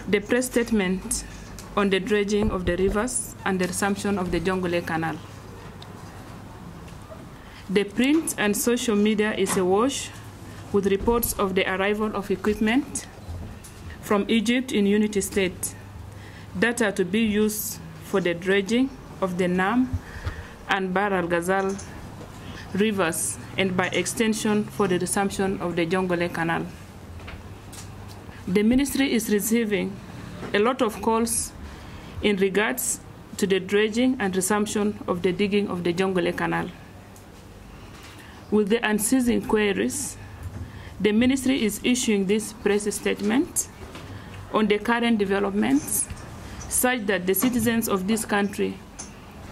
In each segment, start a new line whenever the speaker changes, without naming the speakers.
the press statement on the dredging of the rivers and the resumption of the Jonglei Canal. The print and social media is awash with reports of the arrival of equipment from Egypt in Unity State that are to be used for the dredging of the Nam and Bahr al-Ghazal rivers and by extension for the resumption of the Jonglei Canal. The ministry is receiving a lot of calls in regards to the dredging and resumption of the digging of the Jonglei Canal. With the unceasing queries, the ministry is issuing this press statement on the current developments such that the citizens of this country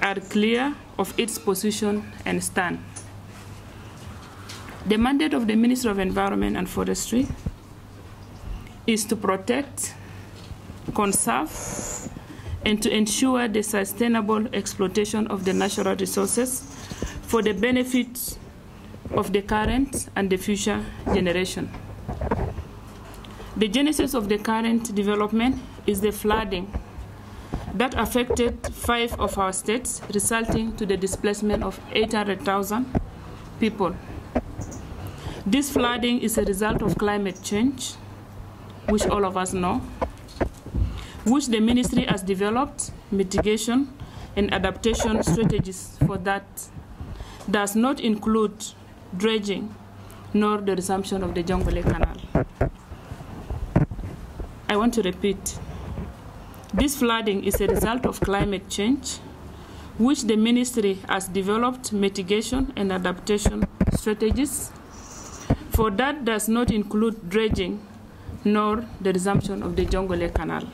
are clear of its position and stand. The mandate of the Ministry of Environment and Forestry is to protect, conserve, and to ensure the sustainable exploitation of the natural resources for the benefit of the current and the future generation. The genesis of the current development is the flooding that affected 5 of our states, resulting to the displacement of 800,000 people. This flooding is a result of climate change, which all of us know, which the ministry has developed mitigation and adaptation strategies for that does not include dredging nor the resumption of the Jonglei Canal. I want to repeat, this flooding is a result of climate change, which the ministry has developed mitigation and adaptation strategies for that does not include dredging nor the resumption of the Jonglei Canal.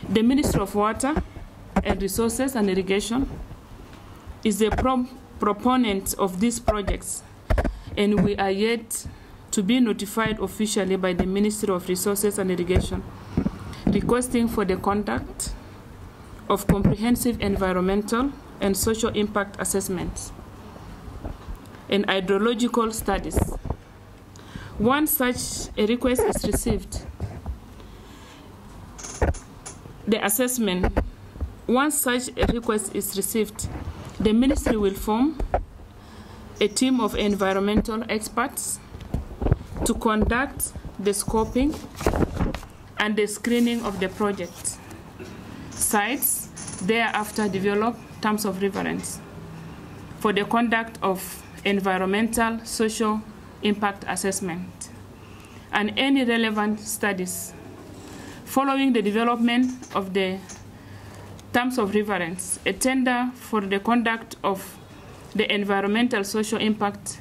The Ministry of Water and Resources and Irrigation is a proponent of these projects, and we are yet to be notified officially by the Ministry of Resources and Irrigation, requesting for the conduct of comprehensive environmental and social impact assessments and hydrological studies. Once such a request is received, the ministry will form a team of environmental experts to conduct the scoping and the screening of the project. Sites thereafter develop terms of reference for the conduct of environmental social impact assessment and any relevant studies. Following the development of the terms of reference, a tender for the conduct of the environmental social impact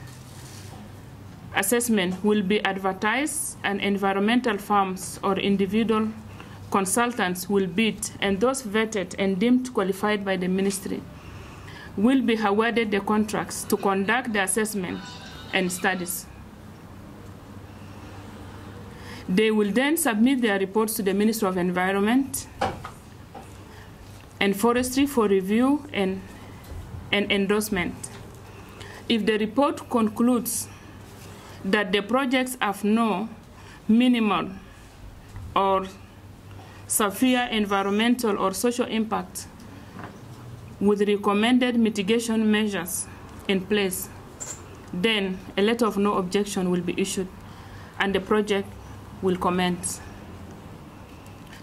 assessment will be advertised, and environmental firms or individual consultants will bid, and those vetted and deemed qualified by the ministry will be awarded the contracts to conduct the assessment and studies. They will then submit their reports to the Ministry of Environment and Forestry for review and endorsement. If the report concludes that the projects have no minimal or severe environmental or social impact with recommended mitigation measures in place, then a letter of no objection will be issued and the project will commence.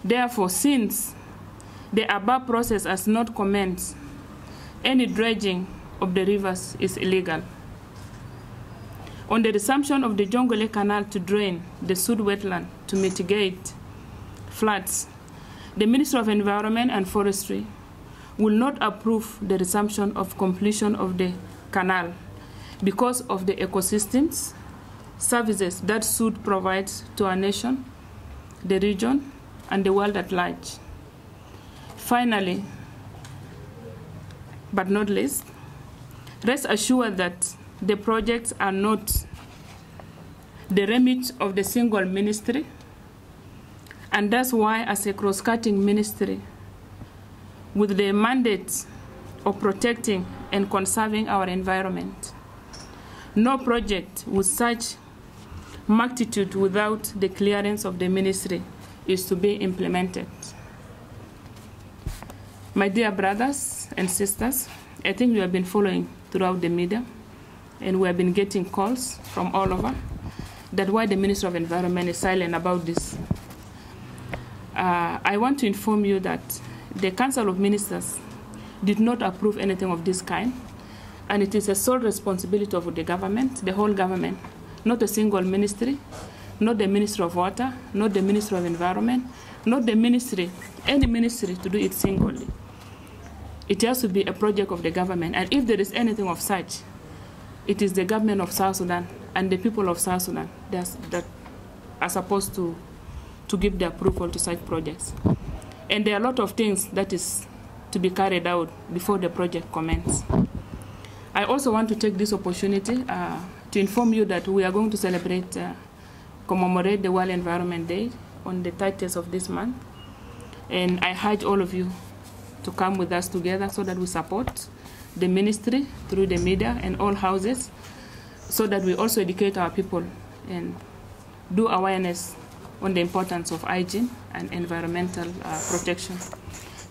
Therefore, since the above process has not commenced, any dredging of the rivers is illegal. On the resumption of the Jonglei Canal to drain the Sud wetland to mitigate floods, the Ministry of Environment and Forestry will not approve the resumption of completion of the canal because of the ecosystems services that Sud provides to our nation, the region, and the world at large. Finally, but not least, rest assured that the projects are not the remit of the single ministry, and that's why, as a cross-cutting ministry, with the mandate of protecting and conserving our environment, no project with such magnitude without the clearance of the ministry is to be implemented. My dear brothers and sisters, I think you have been following throughout the media, and we have been getting calls from all over that why the Minister of Environment is silent about this. I want to inform you that the Council of Ministers did not approve anything of this kind, and it is a sole responsibility of the government, the whole government, not a single ministry, not the Minister of Water, not the Minister of Environment, not the ministry, any ministry to do it singly. It has to be a project of the government, and if there is anything of such, it is the government of South Sudan and the people of South Sudan that are supposed to give the approval to such projects. And there are a lot of things that is to be carried out before the project commences. I also want to take this opportunity to inform you that we are going to celebrate, commemorate the World Environment Day on the 30th of this month. And I urge all of you to come with us together so that we support the ministry through the media and all houses, so that we also educate our people and do awareness on the importance of hygiene and environmental protection.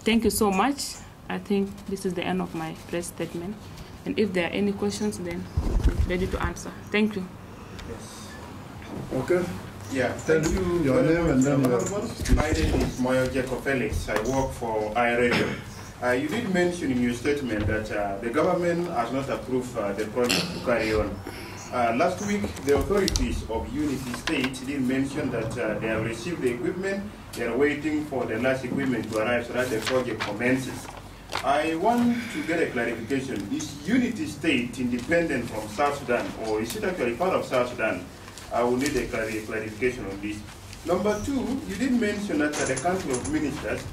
Thank you so much. I think this is the end of my press statement. And if there are any questions, then I'm ready to answer. Thank you.
Yes.
Okay.
Yeah, thank you.
Your name and then
my name is Moyo Jacob Felix. I work for iRadio. You did mention in your statement that the government has not approved the project to carry on. Last week, the authorities of Unity State did mention that they have received the equipment. They are waiting for the last equipment to arrive so that the project commences. I want to get a clarification. Is Unity State independent from South Sudan, or is it actually part of South Sudan? I will need a clarification on this. Number two, you did mention that the Council of Ministers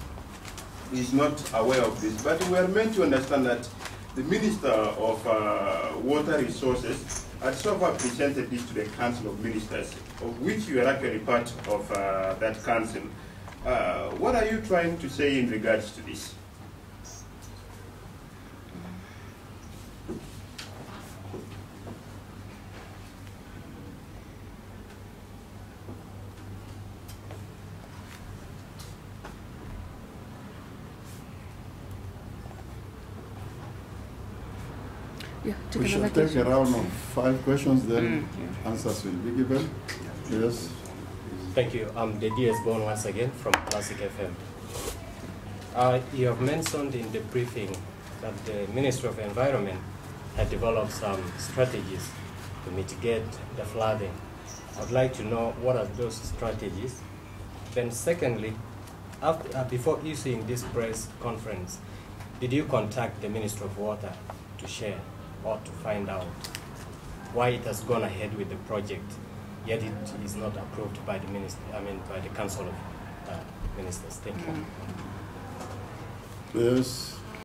is not aware of this, but we are meant to understand that the Minister of Water Resources had so far presented this to the Council of Ministers, of which you are actually part of that council. What are you trying to say in regards to this?
Yeah,
We should take a round of 5 questions, then answers will be given. Yes.
Thank you. I'm the DS Bone once again from Classic FM. You have mentioned in the briefing that the Ministry of Environment had developed some strategies to mitigate the flooding. I'd like to know what are those strategies. Then secondly, before issuing this press conference, did you contact the Ministry of Water to share or to find out why it has gone ahead with the project, yet it is not approved by the by the Council of Ministers? Thank you.
Yes.